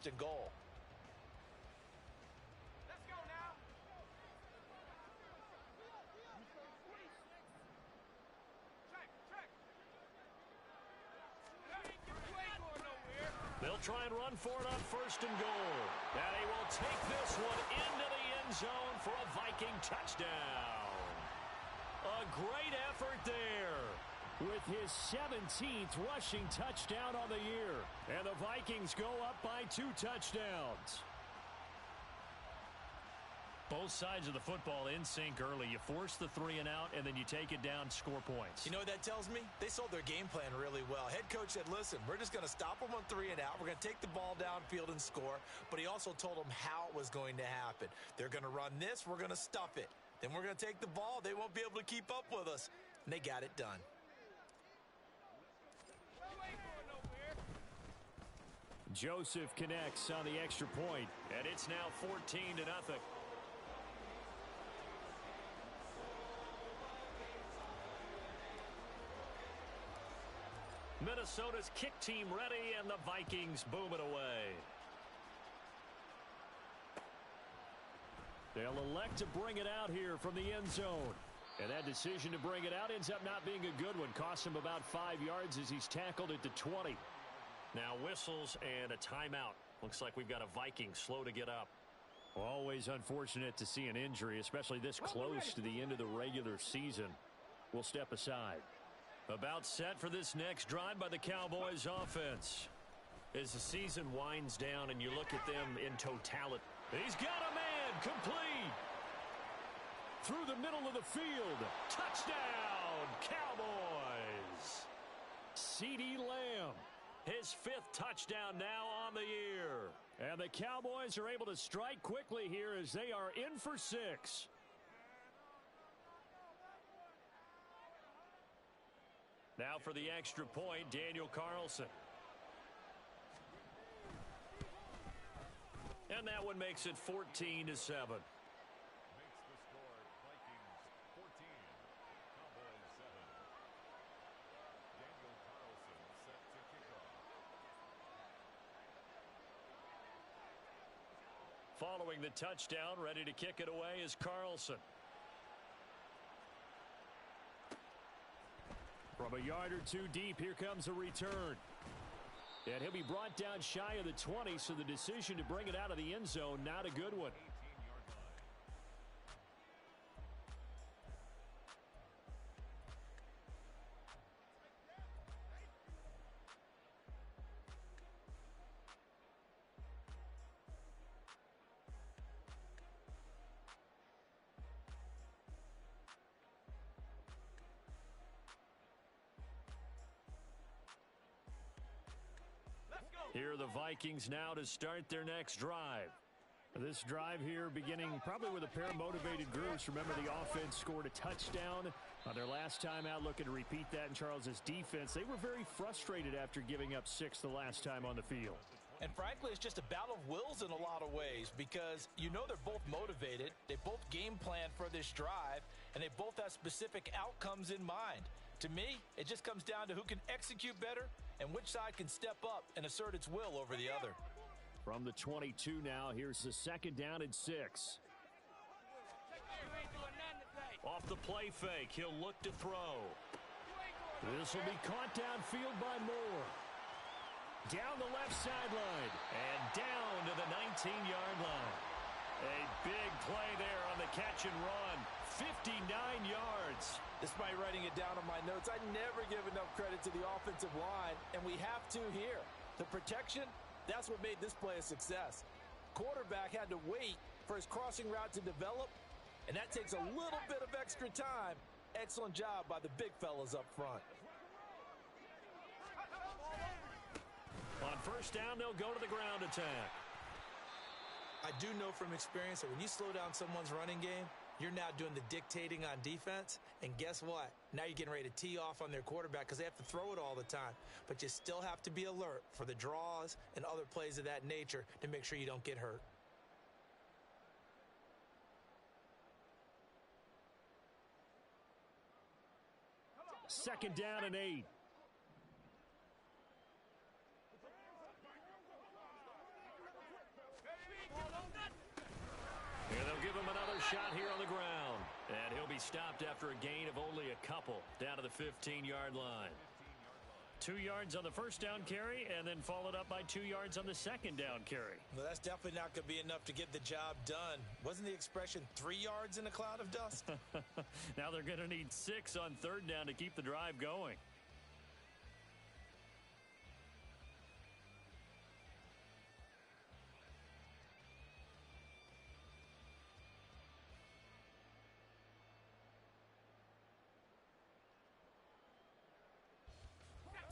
and goal. Let's go now. Check. You ain't going nowhere. They'll try and run for it on 1st and goal. And he will take this one into the end zone for a Viking touchdown. A great effort there. With his 17th rushing touchdown on the year. And the Vikings go up by 2 touchdowns. Both sides of the football in sync early. You force the 3 and out, and then you take it down, score points. You know what that tells me? They sold their game plan really well. Head coach said, listen, we're just going to stop them on 3 and out. We're going to take the ball downfield and score. But he also told them how it was going to happen. They're going to run this. We're going to stuff it. Then we're going to take the ball. They won't be able to keep up with us. And they got it done. Joseph connects on the extra point, and it's now 14-0. Minnesota's kick team ready, and the Vikings boom it away. They'll elect to bring it out here from the end zone. And that decision to bring it out ends up not being a good one. Costs him about 5 yards as he's tackled at the 20. Now whistles and a timeout. Looks like we've got a Viking slow to get up. Always unfortunate to see an injury, especially this close to the end of the regular season. We'll step aside. About set for this next drive by the Cowboys offense. As the season winds down and you look at them in totality. He's got a man complete. Through the middle of the field. Touchdown, Cowboys. CeeDee Lamb. His 5th touchdown now on the year. And the Cowboys are able to strike quickly here as they are in for 6. Now for the extra point, Daniel Carlson. And that one makes it 14-7. Following the touchdown, ready to kick it away is Carlson. From a yard or 2 deep, here comes a return. And he'll be brought down shy of the 20, so the decision to bring it out of the end zone, not a good one. Here are the Vikings now to start their next drive. This drive here beginning probably with a pair of motivated groups. Remember, the offense scored a touchdown on their last time out, looking to repeat that in Charles's defense. They were very frustrated after giving up 6 the last time on the field. And frankly, it's just a battle of wills in a lot of ways because you know they're both motivated. They both game plan for this drive, and they both have specific outcomes in mind. To me, it just comes down to who can execute better and which side can step up and assert its will over the other. From the 22 now, here's the 2nd down and 6. Off the play fake, he'll look to throw. This will be caught downfield by Moore. Down the left sideline and down to the 19-yard line. A big play there on the catch and run. 59 yards. Despite writing it down on my notes, I never give enough credit to the offensive line, and we have to here. The protection, that's what made this play a success. Quarterback had to wait for his crossing route to develop, and that takes a little bit of extra time. Excellent job by the big fellas up front. On 1st down, they'll go to the ground attack. I do know from experience that when you slow down someone's running game, you're now doing the dictating on defense. And guess what? Now you're getting ready to tee off on their quarterback because they have to throw it all the time. But you still have to be alert for the draws and other plays of that nature to make sure you don't get hurt. Second down and 8. give him another shot here on the ground. And he'll be stopped after a gain of only a couple down to the 15-yard line. 2 yards on the first down carry, and then followed up by 2 yards on the second down carry. Well, that's definitely not going to be enough to get the job done. Wasn't the expression 3 yards in a cloud of dust? Now they're going to need 6 on third down to keep the drive going.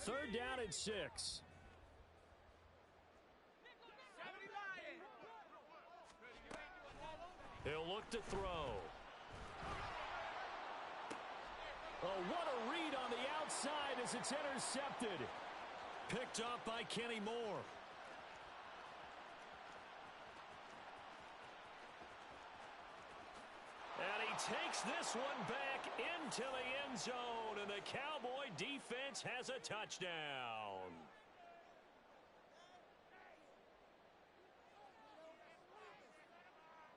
Third down and 6. He'll look to throw. Oh, what a read on the outside as it's intercepted. Picked off by Kenny Moore. And he takes this one back into the end zone, and the Cowboy defense has a touchdown.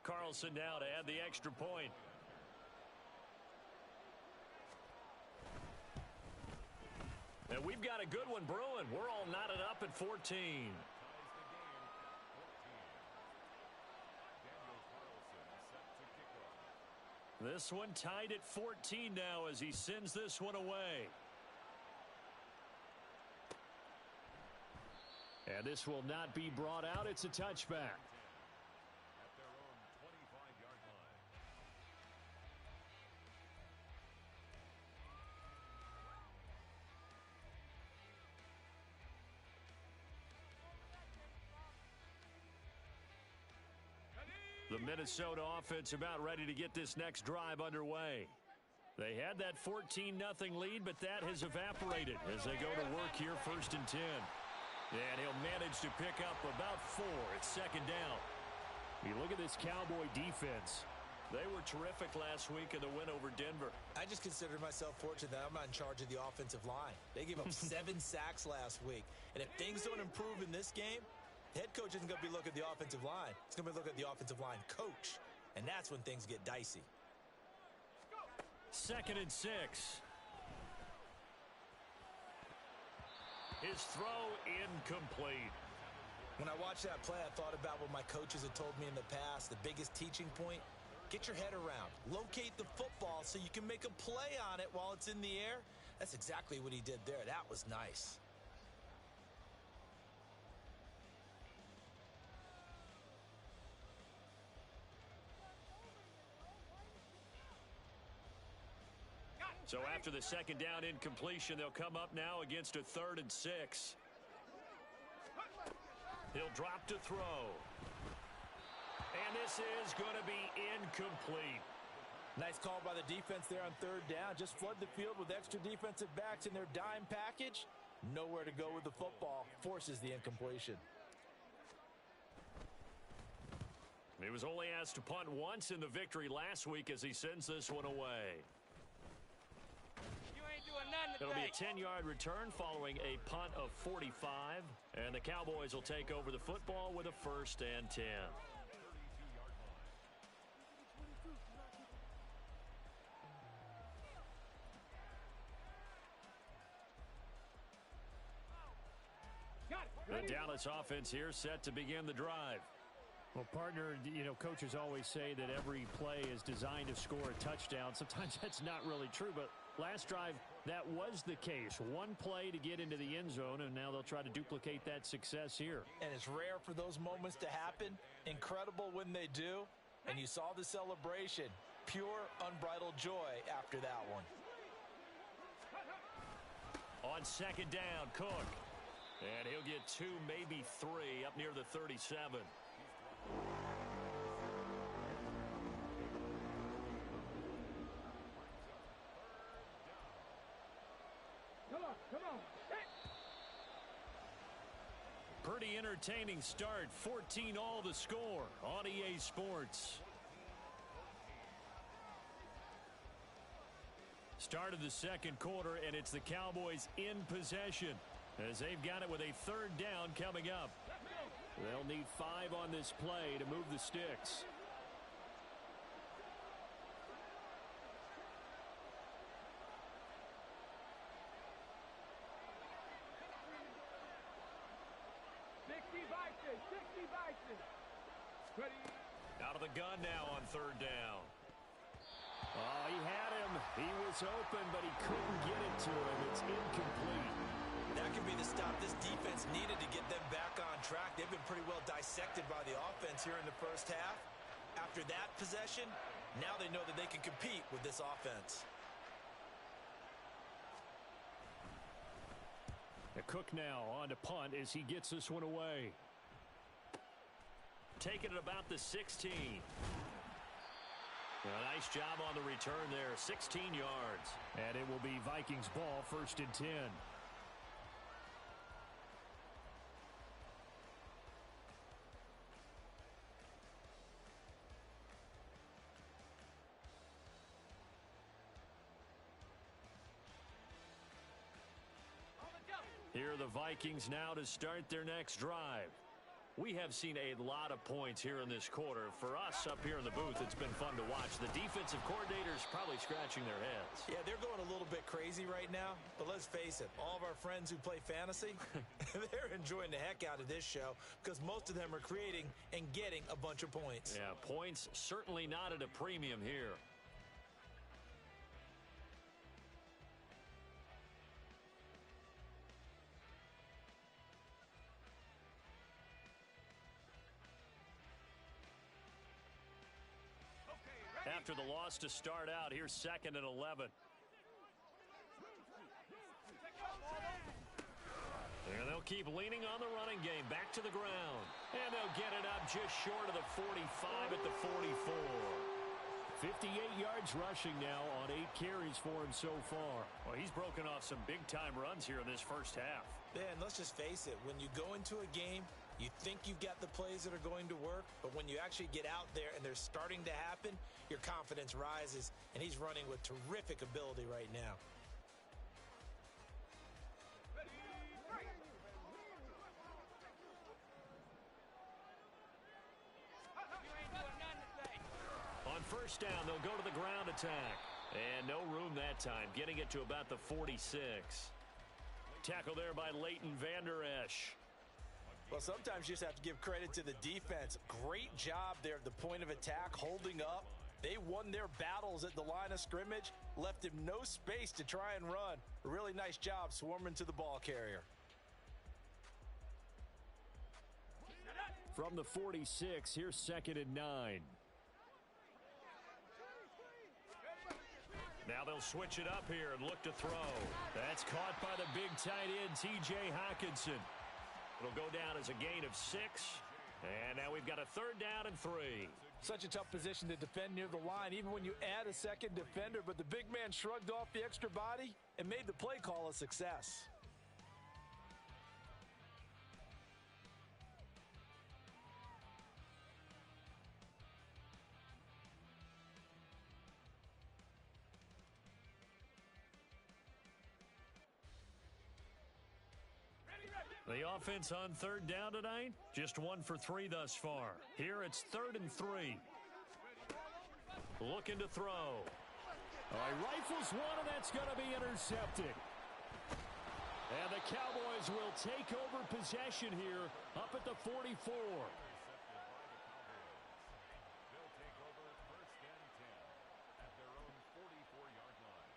Carlson now to add the extra point. And we've got a good one brewing. We're all knotted up at 14. This one tied at 14 now as he sends this one away. And this will not be brought out. It's a touchback. At their own 25-yard line. The Minnesota offense about ready to get this next drive underway. They had that 14-0 lead, but that has evaporated as they go to work here first and 10. And he'll manage to pick up about 4 at second down. You look at this Cowboy defense. They were terrific last week in the win over Denver. I just consider myself fortunate that I'm not in charge of the offensive line. They gave up 7 sacks last week. And if things don't improve in this game, the head coach isn't going to be looking at the offensive line. It's going to be looking at the offensive line coach. And that's when things get dicey. Second and 6. His throw incomplete. When I watched that play, I thought about what my coaches had told me in the past. The biggest teaching point, get your head around. Locate the football so you can make a play on it while it's in the air. That's exactly what he did there. That was nice. So after the second down incompletion, they'll come up now against a 3rd and 6. He'll drop to throw. And this is going to be incomplete. Nice call by the defense there on 3rd down. Just flood the field with extra defensive backs in their dime package. Nowhere to go with the football. Forces the incompletion. He was only asked to punt once in the victory last week as he sends this one away. It'll be a 10-yard return following a punt of 45. And the Cowboys will take over the football with a 1st and 10. The Dallas offense here set to begin the drive. Well, partner, you know, coaches always say that every play is designed to score a touchdown. Sometimes that's not really true, but last drive, that was the case. One play to get into the end zone, and now they'll try to duplicate that success here. And it's rare for those moments to happen. Incredible when they do. And you saw the celebration. Pure, unbridled joy after that one. On second down, Cook. And he'll get 2, maybe 3 up near the 37. Come on. Pretty entertaining start. 14 all the score on EA Sports. Start of the second quarter, and it's the Cowboys in possession as they've got it with a 3rd down coming up. They'll need 5 on this play to move the sticks. Ready. Out of the gun now on third down. Oh, he had him. He was open, but he couldn't get it to him. It's incomplete. That could be the stop this defense needed to get them back on track. They've been pretty well dissected by the offense here in the first half. After that possession, now they know that they can compete with this offense. The Cook now on to punt as he gets this one away. Taking it about the 16. A nice job on the return there, 16 yards. And it will be Vikings ball, 1st and 10. Here are the Vikings now to start their next drive. We have seen a lot of points here in this quarter. For us up here in the booth, it's been fun to watch. The defensive coordinators probably scratching their heads. Yeah, they're going a little bit crazy right now, but let's face it, all of our friends who play fantasy, they're enjoying the heck out of this show because most of them are creating and getting a bunch of points. Yeah, points certainly not at a premium here. After the loss to start out, here's 2nd and 11. And they'll keep leaning on the running game. Back to the ground. And they'll get it up just short of the 45 at the 44. 58 yards rushing now on 8 carries for him so far. Well, he's broken off some big-time runs here in this first half. Man, let's just face it. When you go into a game, you think you've got the plays that are going to work, but when you actually get out there and they're starting to happen, your confidence rises, and he's running with terrific ability right now. On first down, they'll go to the ground attack. And no room that time, getting it to about the 46. Tackle there by Leighton Vander Esch. Well, sometimes you just have to give credit to the defense. Great job there at the point of attack, holding up. They won their battles at the line of scrimmage, left him no space to try and run. A really nice job swarming to the ball carrier. From the 46, here's 2nd and 9. Now they'll switch it up here and look to throw. That's caught by the big tight end, T.J. Hockenson. It'll go down as a gain of 6. And now we've got a 3rd down and 3. Such a tough position to defend near the line, even when you add a second defender. But the big man shrugged off the extra body and made the play call a success. The offense on 3rd down tonight, just 1 for 3 thus far. Here it's 3rd and 3. Looking to throw. All right, rifles one, and that's going to be intercepted. And the Cowboys will take over possession here up at the 44. They'll take over 1st and 10 at their own 44-yard line.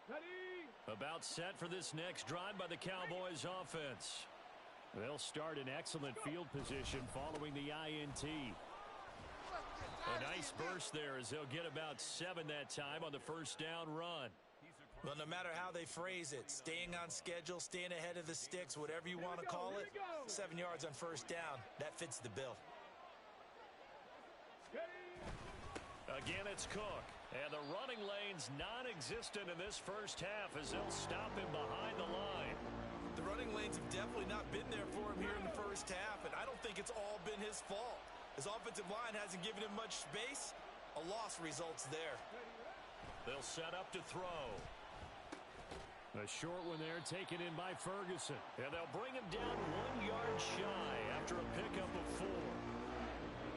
Ready. About set for this next drive by the Cowboys offense. They'll start in excellent field position following the INT. A nice burst there as they'll get about 7 that time on the first down run. Well, no matter how they phrase it, staying on schedule, staying ahead of the sticks, whatever you want to call it, 7 yards on first down, that fits the bill. Again, it's Cook. And the running lane's non-existent in this first half as they'll stop him behind the line. The running lanes have definitely not been there for him here in the first half, and I don't think it's all been his fault. His offensive line hasn't given him much space. A loss results there. They'll set up to throw. A short one there taken in by Ferguson. And they'll bring him down 1 yard shy after a pickup of 4.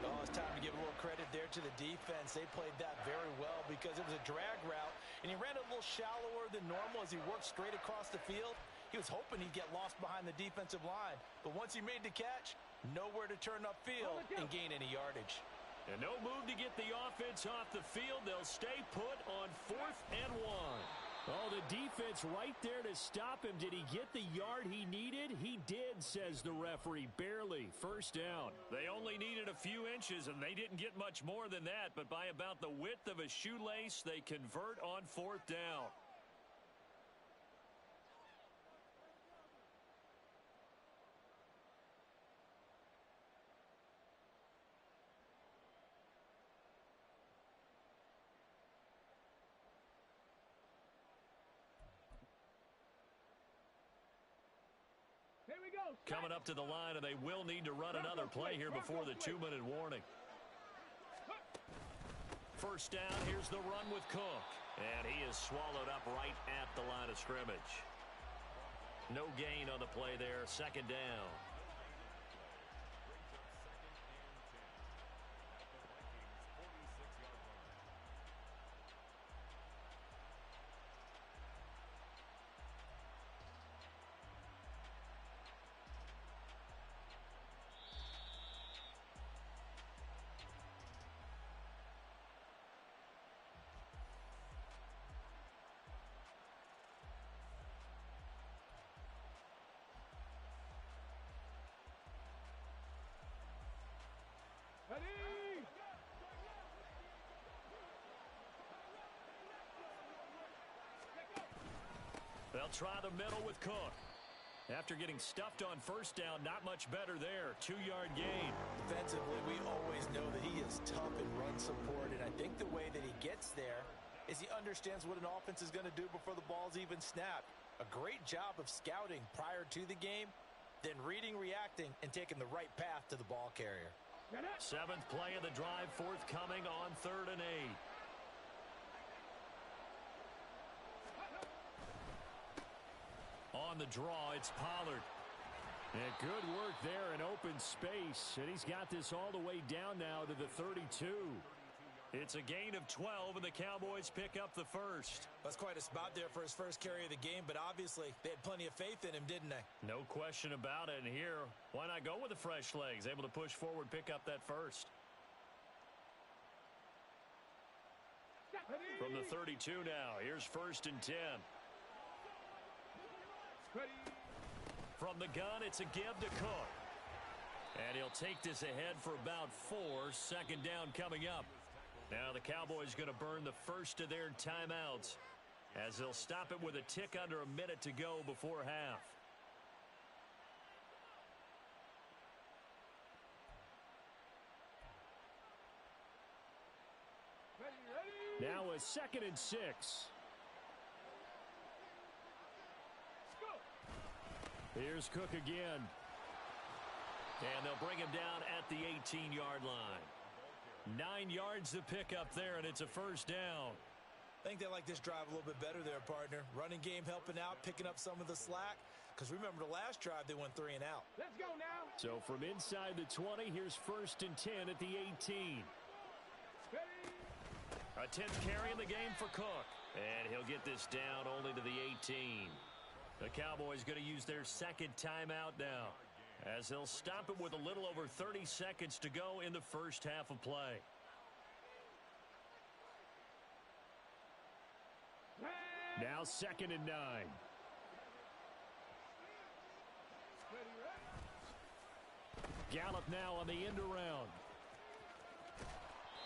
Oh, it's time to give a little credit there to the defense. They played that very well because it was a drag route, and he ran a little shallower than normal as he worked straight across the field. He was hoping he'd get lost behind the defensive line, but once he made the catch, Nowhere to turn upfield and gain any yardage. And no move to get the offense off the field. They'll stay put on 4th and 1. Oh, the defense right there to stop him. Did he get the yard he needed? He did, says the referee. Barely. First down. They only needed a few inches, and they didn't get much more than that. But by about the width of a shoelace, they convert on 4th down. Here we go. Coming up to the line, and they will need to run another play here before the 2-minute warning. First down, here's the run with Cook. And he is swallowed up right at the line of scrimmage. No gain on the play there. Second down. Ready? They'll try the middle with Cook. After getting stuffed on first down, not much better there. 2-yard gain. Defensively, we always know that he is tough in run support, and I think the way that he gets there is he understands what an offense is going to do before the ball's even snapped. A great job of scouting prior to the game, then reading, reacting, and taking the right path to the ball carrier. 7th play of the drive, forthcoming on 3rd and 8. On the draw, it's Pollard. And good work there in open space. And he's got this all the way down now to the 32. It's a gain of 12, and the Cowboys pick up the first. That's quite a spot there for his first carry of the game, but obviously they had plenty of faith in him, didn't they? No question about it. And here, why not go with the fresh legs? Able to push forward, pick up that first. From the 32 now, here's 1st and 10. From the gun, it's a give to Cook. And he'll take this ahead for about 4. Second down coming up. Now the Cowboys going to burn the first of their timeouts as they'll stop it with a tick under a minute to go before half. Ready? Now a 2nd and 6. Here's Cook again. And they'll bring him down at the 18-yard line. 9 yards to pick up there, and it's a first down. I think they like this drive a little bit better there, partner. Running game helping out, picking up some of the slack. Because remember the last drive, they went 3 and out. Let's go now. So from inside the 20, here's 1st and 10 at the 18. Ready? A 10th carry in the game for Cook. And he'll get this down only to the 18. The Cowboys going to use their second timeout now, as they'll stop it with a little over 30 seconds to go in the first half of play. Now 2nd and 9. Gallup now on the end around.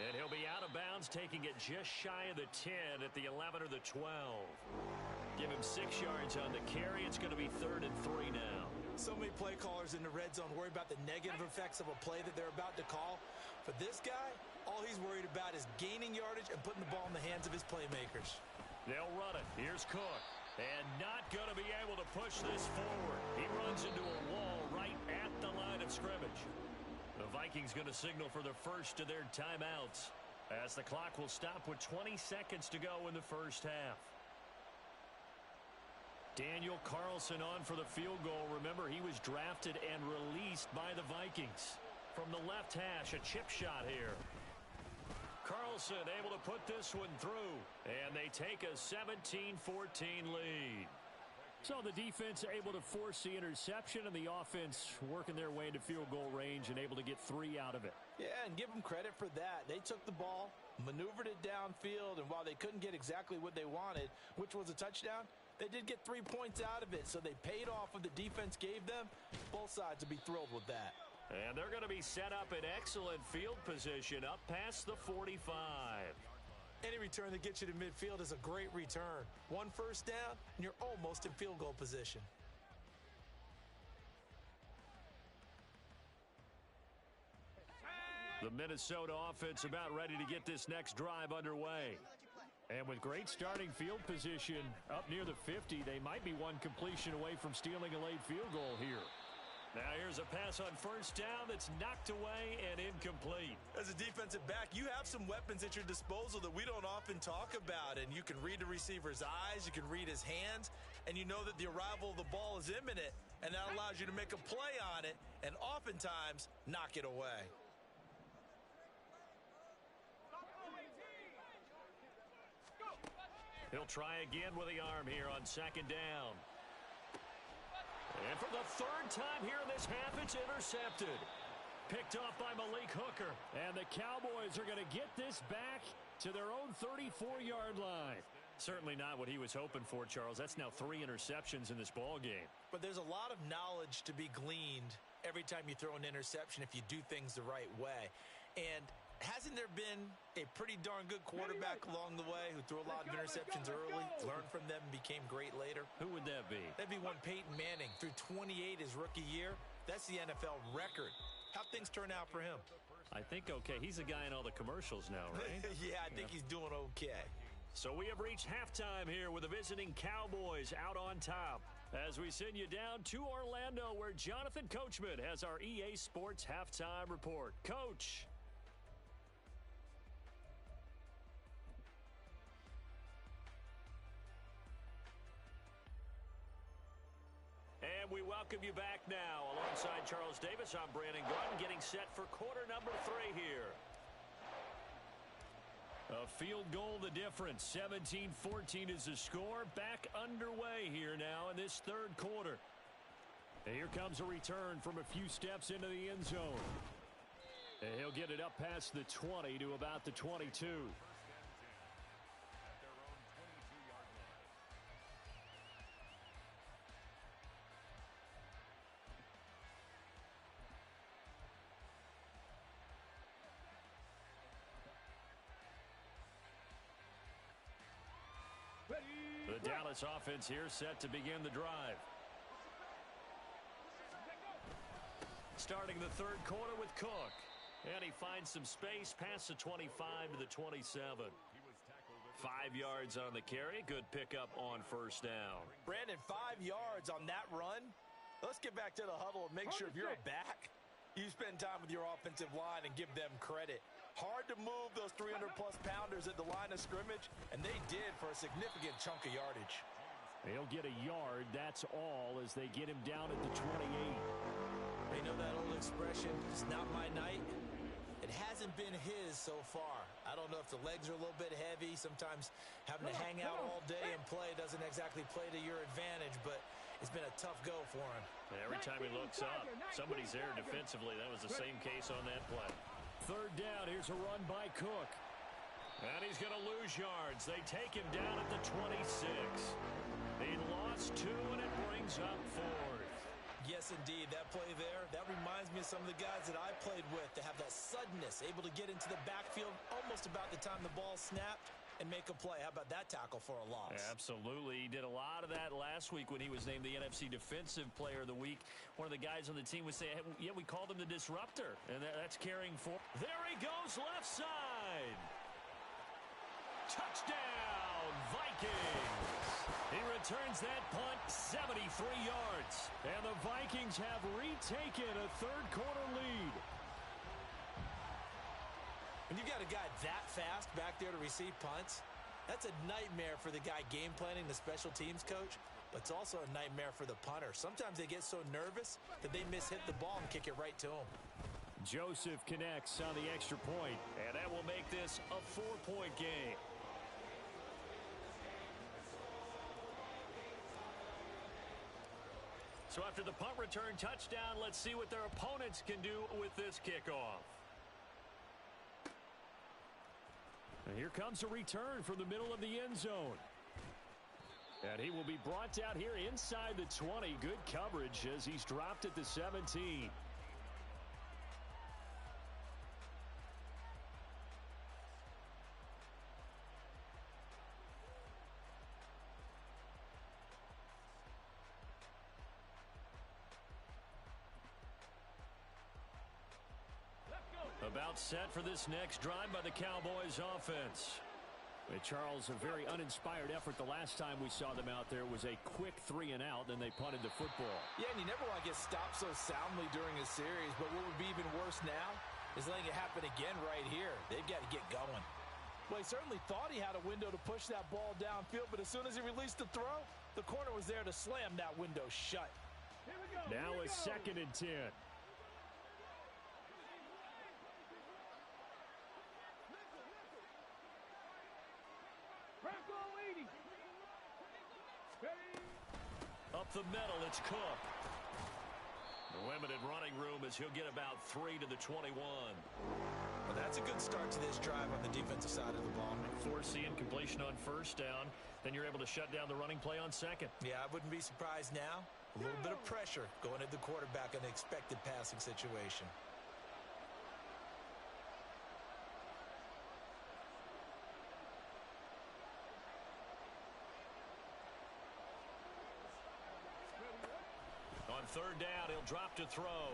And he'll be out of bounds, taking it just shy of the 10 at the 11 or the 12. Give him 6 yards on the carry. It's going to be 3rd and 3 now. So many play callers in the red zone worry about the negative effects of a play that they're about to call. For this guy, all he's worried about is gaining yardage and putting the ball in the hands of his playmakers. They'll run it. Here's Cook. And not going to be able to push this forward. He runs into a wall right at the line of scrimmage. The Vikings going to signal for the first of their timeouts, as the clock will stop with 20 seconds to go in the first half. Daniel Carlson on for the field goal. Remember, he was drafted and released by the Vikings. From the left hash, a chip shot here. Carlson able to put this one through, and they take a 17-14 lead. So the defense able to force the interception, and the offense working their way into field goal range and able to get 3 out of it. Yeah, and give them credit for that. They took the ball, maneuvered it downfield, and while they couldn't get exactly what they wanted, which was a touchdown, they did get 3 points out of it, so they paid off what the defense gave them. Both sides will be thrilled with that. And they're going to be set up in excellent field position up past the 45. Any return that gets you to midfield is a great return. 1 first down, and you're almost in field goal position. The Minnesota offense about ready to get this next drive underway. And with great starting field position up near the 50, they might be 1 completion away from stealing a late field goal here. Now here's a pass on first down that's knocked away and incomplete. As a defensive back, you have some weapons at your disposal that we don't often talk about, and you can read the receiver's eyes, you can read his hands, and you know that the arrival of the ball is imminent, and that allows you to make a play on it and oftentimes knock it away. He'll try again with the arm here on second down. And for the 3rd time here in this half, it's intercepted. Picked off by Malik Hooker. And the Cowboys are going to get this back to their own 34-yard line. Certainly not what he was hoping for, Charles. That's now 3 interceptions in this ball game. But there's a lot of knowledge to be gleaned every time you throw an interception if you do things the right way. And hasn't there been a pretty darn good quarterback along the way who threw a lot of interceptions early, learned from them, and became great later? Who would that be? That'd be one Peyton Manning. Threw 28 his rookie year. That's the NFL record. How'd things turn out for him? I think okay. He's a guy in all the commercials now, right? Yeah, I think he's doing okay. So we have reached halftime here with the visiting Cowboys out on top. As we send you down to Orlando, where Jonathan Coachman has our EA Sports Halftime Report. Coach. And we welcome you back now. Alongside Charles Davis, I'm Brandon Gordon, getting set for quarter number 3 here. A field goal the difference. 17-14 is the score. Back underway here now in this 3rd quarter. And here comes a return from a few steps into the end zone. And he'll get it up past the 20 to about the 22. The Dallas offense here set to begin the drive. Starting the 3rd quarter with Cook. And he finds some space past the 25 to the 27. 5 yards on the carry. Good pickup on first down. Brandon, 5 yards on that run. Let's get back to the huddle and make sure if you're a back, you spend time with your offensive line and give them credit. Hard to move those 300-plus pounders at the line of scrimmage, and they did for a significant chunk of yardage. He'll get a yard, that's all, as they get him down at the 28. They know that old expression, it's not my night. It hasn't been his so far. I don't know if the legs are a little bit heavy. Sometimes having to hang out all day and play doesn't exactly play to your advantage, but it's been a tough go for him. And every time he looks up, somebody's there defensively. That was the same case on that play. 3rd down, here's a run by Cook. And he's going to lose yards. They take him down at the 26. He lost 2, and it brings up 4th. Yes, indeed. That play there, that reminds me of some of the guys that I played with to have that suddenness, able to get into the backfield almost about the time the ball snapped and make a play. How about that tackle for a loss? Absolutely. He did a lot of that last week when he was named the NFC Defensive Player of the Week. One of the guys on the team would say, hey, yeah, we called him the disruptor, and that's carrying forward. There he goes, left side. Touchdown, Vikings. He returns that punt 73 yards. And the Vikings have retaken a 3rd quarter lead. When you got a guy that fast back there to receive punts, that's a nightmare for the guy game planning, the special teams coach, but it's also a nightmare for the punter. Sometimes they get so nervous that they miss hit the ball and kick it right to him. Joseph connects on the extra point. And that will make this a 4-point game. So after the punt return touchdown, let's see what their opponents can do with this kickoff. And here comes a return from the middle of the end zone. And he will be brought down here inside the 20. Good coverage as he's dropped at the 17. About set for this next drive by the Cowboys offense. Charles, a very uninspired effort the last time we saw them out there was a quick 3 and out, then they punted the football. Yeah, and you never want to get stopped so soundly during a series, but what would be even worse now is letting it happen again right here. They've got to get going. Well, he certainly thought he had a window to push that ball downfield, but as soon as he released the throw, the corner was there to slam that window shut. Here we go. Now Here we a go. 2nd and 10. Up the middle, it's Cook. The limited running room as he'll get about 3 to the 21. Well, that's a good start to this drive on the defensive side of the ball. Forcing completion on first down. Then you're able to shut down the running play on second. Yeah, I wouldn't be surprised now. A little bit of pressure going at the quarterback in an expected passing situation. On third down, he'll drop to throw.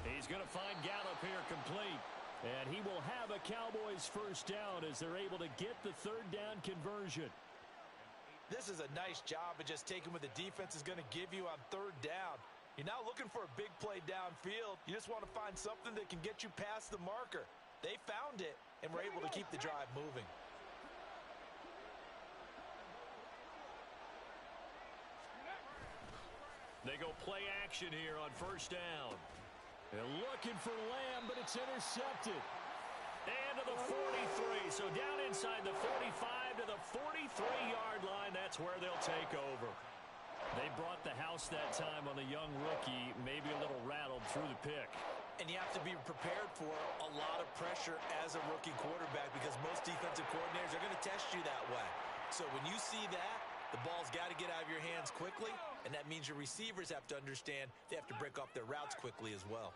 He's going to find Gallup here complete. And he will have a Cowboys first down as they're able to get the 3rd down conversion. This is a nice job of just taking what the defense is going to give you on 3rd down. You're not looking for a big play downfield. You just want to find something that can get you past the marker. They found it and were able to keep the drive moving. They go play action here on first down. They're looking for Lamb, but it's intercepted. And to the 43. So down inside the 45 to the 43-yard line. That's where they'll take over. They brought the house that time on the young rookie, maybe a little rattled through the pick. And you have to be prepared for a lot of pressure as a rookie quarterback because most defensive coordinators are going to test you that way. So when you see that, the ball's got to get out of your hands quickly, and that means your receivers have to understand they have to break off their routes quickly as well.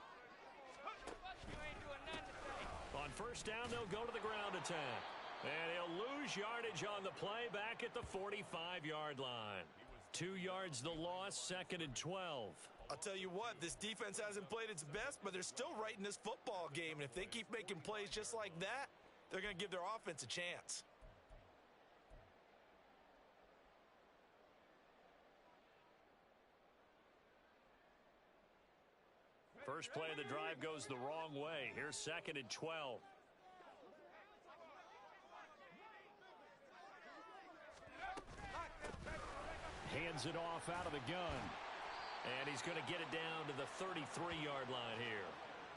On first down, they'll go to the ground attack. And he'll lose yardage on the play back at the 45-yard line. 2 yards the loss, 2nd and 12. I'll tell you what, this defense hasn't played its best, but they're still right in this football game. And if they keep making plays just like that, they're going to give their offense a chance. First play of the drive goes the wrong way. Here's 2nd and 12. Hands it off out of the gun. And he's going to get it down to the 33-yard line here.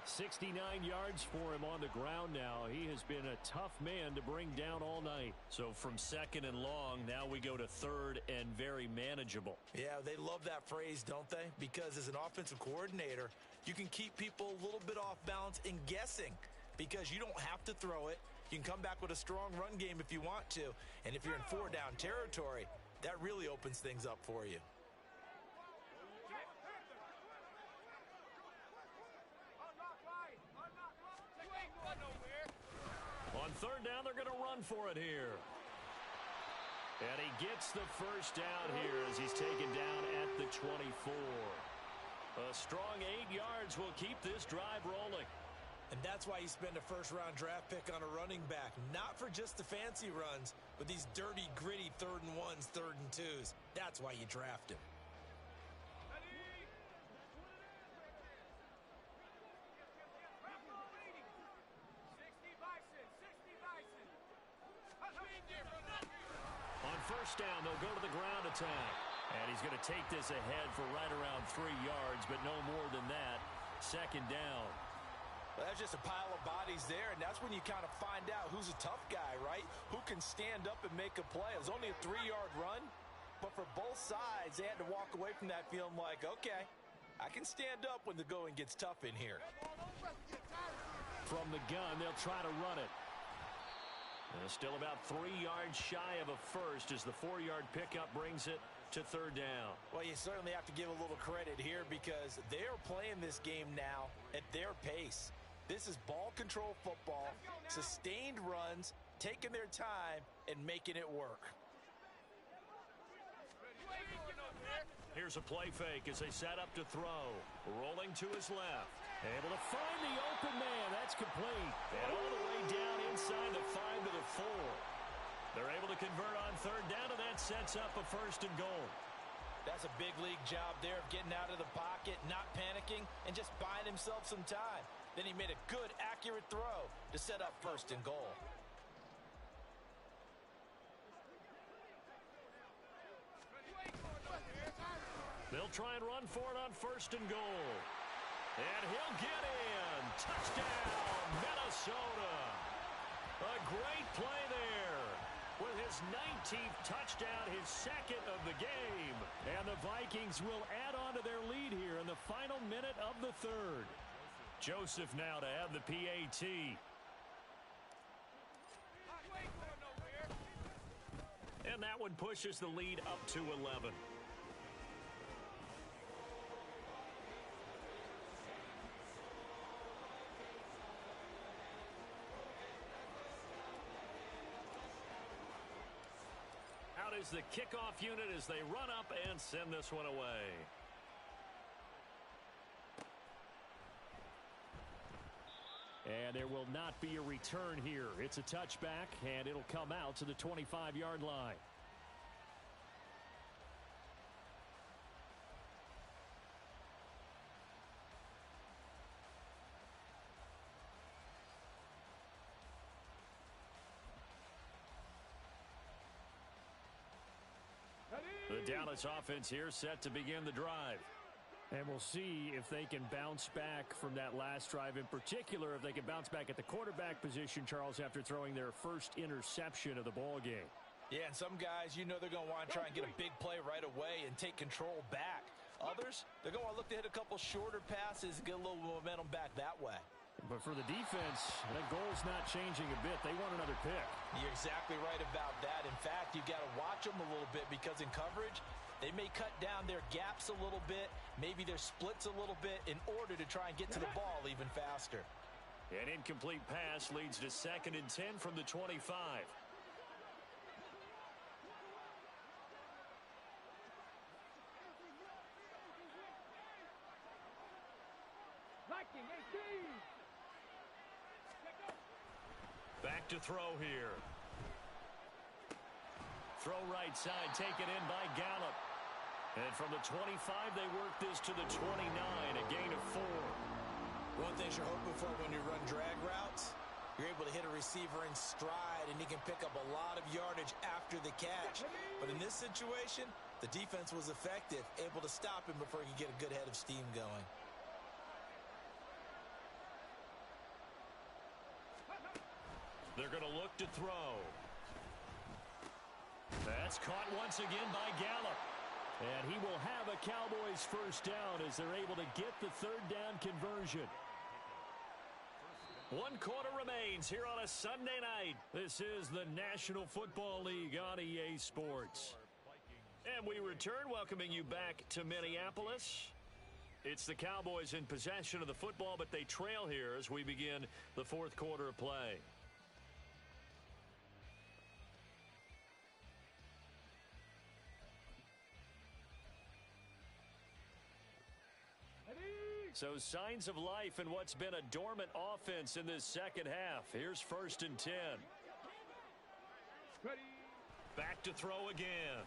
69 yards for him on the ground now. He has been a tough man to bring down all night. So from 2nd and long, now we go to 3rd and very manageable. Yeah, they love that phrase, don't they? Because as an offensive coordinator, you can keep people a little bit off balance and guessing because you don't have to throw it. You can come back with a strong run game if you want to. And if you're in 4-down territory, that really opens things up for you. On 3rd down, they're going to run for it here. And he gets the first down here as he's taken down at the 24. A strong 8 yards will keep this drive rolling. And that's why you spend a first-round draft pick on a running back. Not for just the fancy runs, but these dirty, gritty 3rd and 1s, 3rd and 2s. That's why you draft him. On first down, they'll go to the ground attack. And he's going to take this ahead for right around 3 yards, but no more than that. 2nd down. Well, that's just a pile of bodies there, and that's when you kind of find out who's a tough guy, right? Who can stand up and make a play. It was only a 3-yard run, But for both sides, they had to walk away from that feeling like, okay, I can stand up when the going gets tough in here. From the gun, they'll try to run it. Still about 3 yards shy of a first as the 4-yard pickup brings it to third down. Well, you certainly have to give a little credit here because they are playing this game now at their pace. This is ball control football, sustained runs, taking their time, and making it work. Here's a play fake as they set up to throw. Rolling to his left. Able to find the open man. That's complete. And all the way down inside the 5 to the 4. They're able to convert on third down, and that sets up a first and goal. That's a big league job there of getting out of the pocket, not panicking, and just buying himself some time. Then he made a good, accurate throw to set up first and goal. They'll try and run for it on first and goal. And he'll get in. Touchdown, Minnesota. A great play there. With his 19th touchdown, his second of the game. And the Vikings will add on to their lead here in the final minute of the third. Joseph now to have the PAT. And that one pushes the lead up to 11. Out is the kickoff unit as they run up and send this one away. And there will not be a return here. It's a touchback, and it'll come out to the 25-yard line. The Dallas offense here set to begin the drive. And we'll see if they can bounce back from that last drive. In particular, if they can bounce back at the quarterback position, Charles, after throwing their first interception of the ball game. Yeah, and some guys, you know they're going to want to try and get a big play right away and take control back. Others, they're going to look to hit a couple shorter passes and get a little momentum back that way. But for the defense, that goal's not changing a bit. They want another pick. You're exactly right about that. In fact, you've got to watch them a little bit because in coverage, they may cut down their gaps a little bit, maybe their splits a little bit in order to try and get to the ball even faster. An incomplete pass leads to 2nd and 10 from the 25. Back to throw here. Throw right side, taken in by Gallup. And from the 25, they work this to the 29, a gain of 4. One thing you're hoping for when you run drag routes, you're able to hit a receiver in stride, and he can pick up a lot of yardage after the catch. But in this situation, the defense was effective, able to stop him before he could get a good head of steam going. They're going to look to throw. That's caught once again by Gallup. And he will have a Cowboys first down as they're able to get the third down conversion. 1 quarter remains here on a Sunday night. This is the National Football League on EA Sports. And we return, welcoming you back to Minneapolis. It's the Cowboys in possession of the football, but they trail here as we begin the 4th quarter of play. So signs of life in what's been a dormant offense in this second half. Here's 1st and 10. Ready. Back to throw again.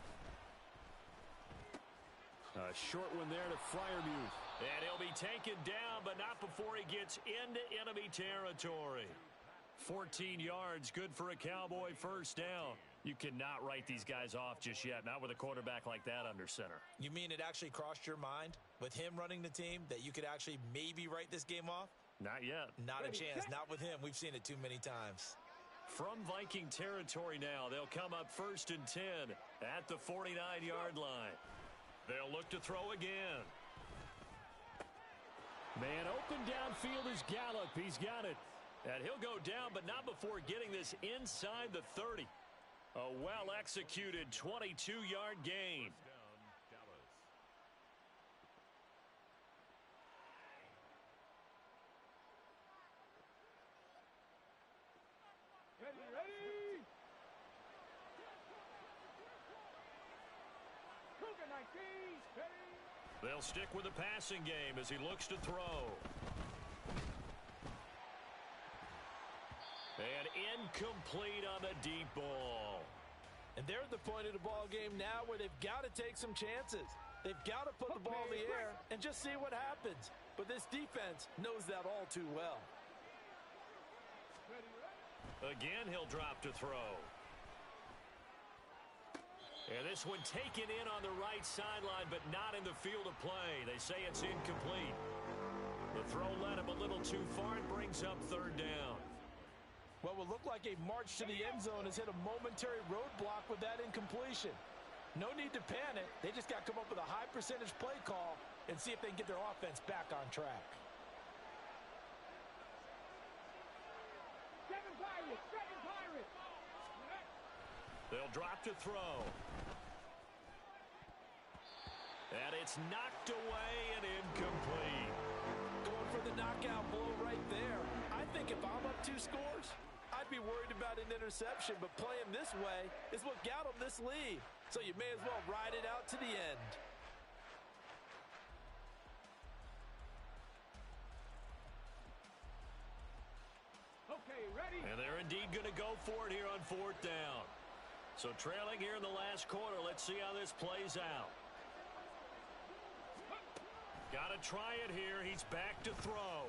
A short one there to Freiermuth. And he'll be taken down, but not before he gets into enemy territory. 14 yards, good for a Cowboy first down. You cannot write these guys off just yet, not with a quarterback like that under center. You mean it actually crossed your mind with him running the team that you could actually maybe write this game off? Not yet. Not a chance. Not with him. We've seen it too many times. From Viking territory now, they'll come up 1st and 10 at the 49-yard line. They'll look to throw again. Man open downfield is Gallup. He's got it. And he'll go down, but not before getting this inside the 30. A well-executed 22-yard gain. Ready? Cougar 19, ready? They'll stick with the passing game as he looks to throw. And incomplete on the deep ball. And they're at the point of the ball game now where they've got to take some chances. They've got to put the ball in the air and just see what happens. But this defense knows that all too well. Again, he'll drop to throw. And this one taken in on the right sideline, but not in the field of play. They say it's incomplete. The throw led him a little too far and brings up 3rd down. What will look like a march to the end zone has hit a momentary roadblock with that incompletion. No need to panic. They just got to come up with a high percentage play call and see if they can get their offense back on track. Seven Pirates. They'll drop to throw. And it's knocked away and incomplete. Going for the knockout blow right there. I think if I'm up 2 scores, I'd be worried about an interception, but playing this way is what got them this lead. So you may as well ride it out to the end. Okay, ready? And they're indeed going to go for it here on 4th down. So trailing here in the last quarter, let's see how this plays out. Got to try it here. He's back to throw.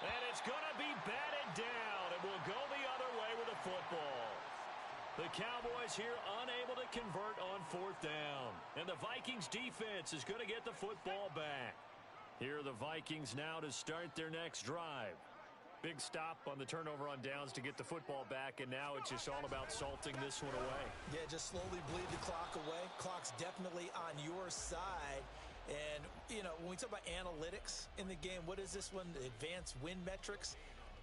And it's going to be batted down. It will go the other way with the football. The Cowboys here unable to convert on 4th down. And the Vikings defense is going to get the football back. Here are the Vikings now to start their next drive. Big stop on the turnover on downs to get the football back, and now it's just all about salting this one away. Yeah, just slowly bleed the clock away. Clock's definitely on your side. And, you know, when we talk about analytics in the game, what is this one? Advanced win metrics?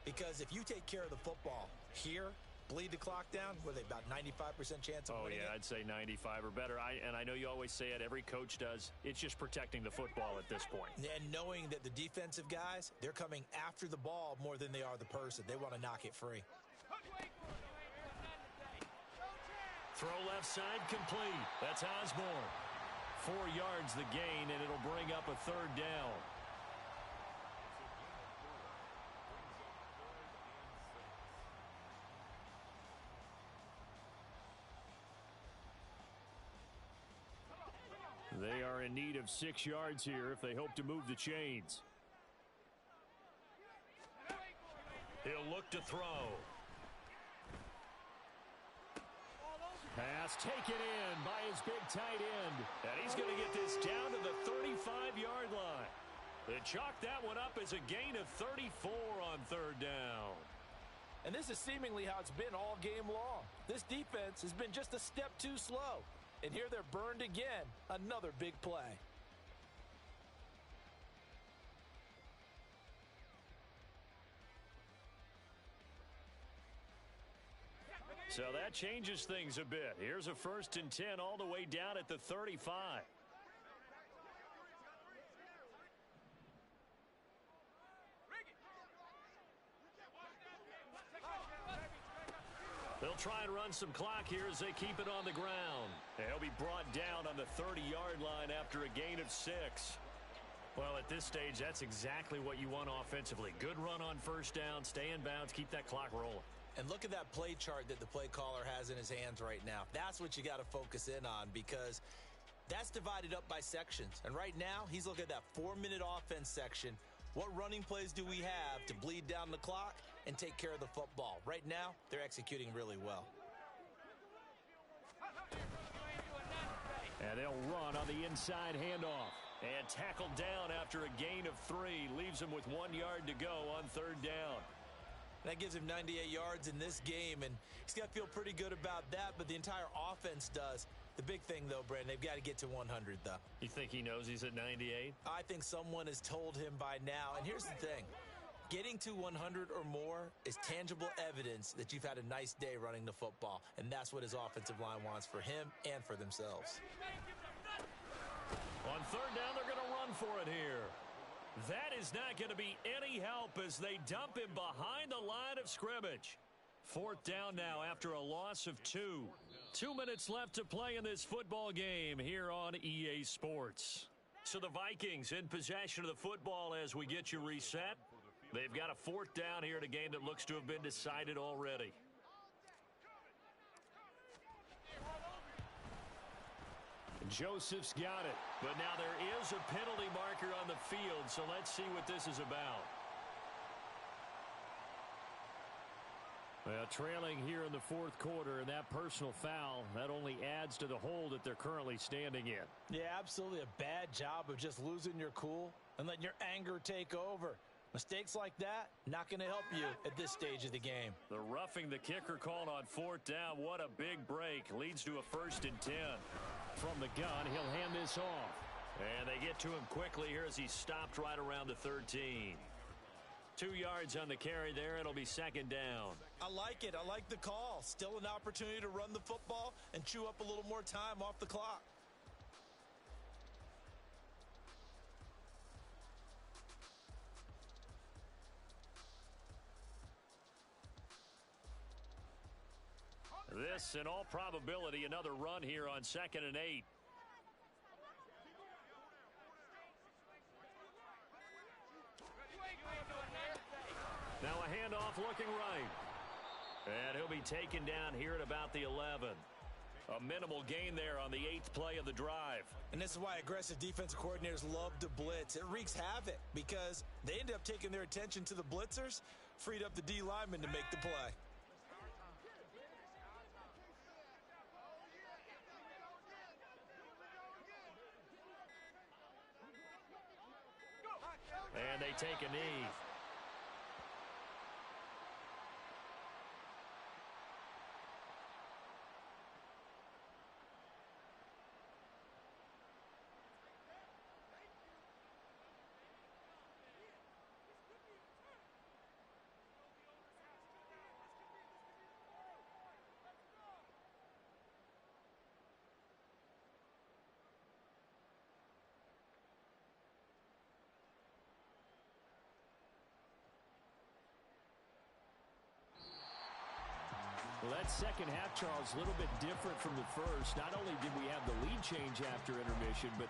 Because if you take care of the football here, bleed the clock down, what are they, about 95% chance of winning it? I'd say 95 or better. And I know you always say it, every coach does. It's just protecting the football at this point. And knowing that the defensive guys, they're coming after the ball more than they are the person. They want to knock it free. Throw left side complete. That's Osborne. 4 yards the gain, and it'll bring up a 3rd down. They are in need of 6 yards here if they hope to move the chains. He'll look to throw. Pass taken in by his big tight end. And he's going to get this down to the 35-yard line. They chalk that one up as a gain of 34 on 3rd down. And this is seemingly how it's been all game long. This defense has been just a step too slow. And here they're burned again. Another big play. So that changes things a bit. Here's a 1st and 10 all the way down at the 35. They'll try and run some clock here as they keep it on the ground. They'll be brought down on the 30-yard line after a gain of 6. Well, at this stage, that's exactly what you want offensively. Good run on 1st down, stay in bounds, keep that clock rolling. And look at that play chart that the play caller has in his hands right now. That's what you got to focus in on, because that's divided up by sections. And right now, he's looking at that 4-minute offense section. What running plays do we have to bleed down the clock and take care of the football? Right now, they're executing really well. And they'll run on the inside handoff. And tackled down after a gain of 3. Leaves him with 1 yard to go on 3rd down. That gives him 98 yards in this game, and he's got to feel pretty good about that, but the entire offense does. The big thing, though, Brandon, they've got to get to 100, though. You think he knows he's at 98? I think someone has told him by now. And here's the thing. Getting to 100 or more is tangible evidence that you've had a nice day running the football, and that's what his offensive line wants for him and for themselves. On third down, they're going to run for it here. That is not going to be any help as they dump him behind the line of scrimmage. Fourth down now after a loss of 2. 2 minutes left to play in this football game here on EA Sports. So the Vikings in possession of the football as we get you reset. They've got a fourth down here in a game that looks to have been decided already. Joseph's got it. But now there is a penalty marker on the field, so let's see what this is about. Well, trailing here in the fourth quarter, and that personal foul, that only adds to the hole that they're currently standing in. Yeah, absolutely a bad job of just losing your cool and letting your anger take over. Mistakes like that, not going to help you at this stage of the game. The roughing the kicker called on fourth down. What a big break. Leads to a 1st and 10. From the gun, he'll hand this off. And they get to him quickly here as he's stopped right around the 13. 2 yards on the carry there. It'll be 2nd down. I like it. I like the call. Still an opportunity to run the football and chew up a little more time off the clock. This, in all probability, another run here on 2nd and 8. Now a handoff looking right. And he'll be taken down here at about the 11. A minimal gain there on the 8th play of the drive. And this is why aggressive defensive coordinators love to blitz. It wreaks havoc because they end up taking their attention to the blitzers, freed up the D lineman to make the play. And they take a knee. Well, that second half, Charles, a little bit different from the first. Not only did we have the lead change after intermission, but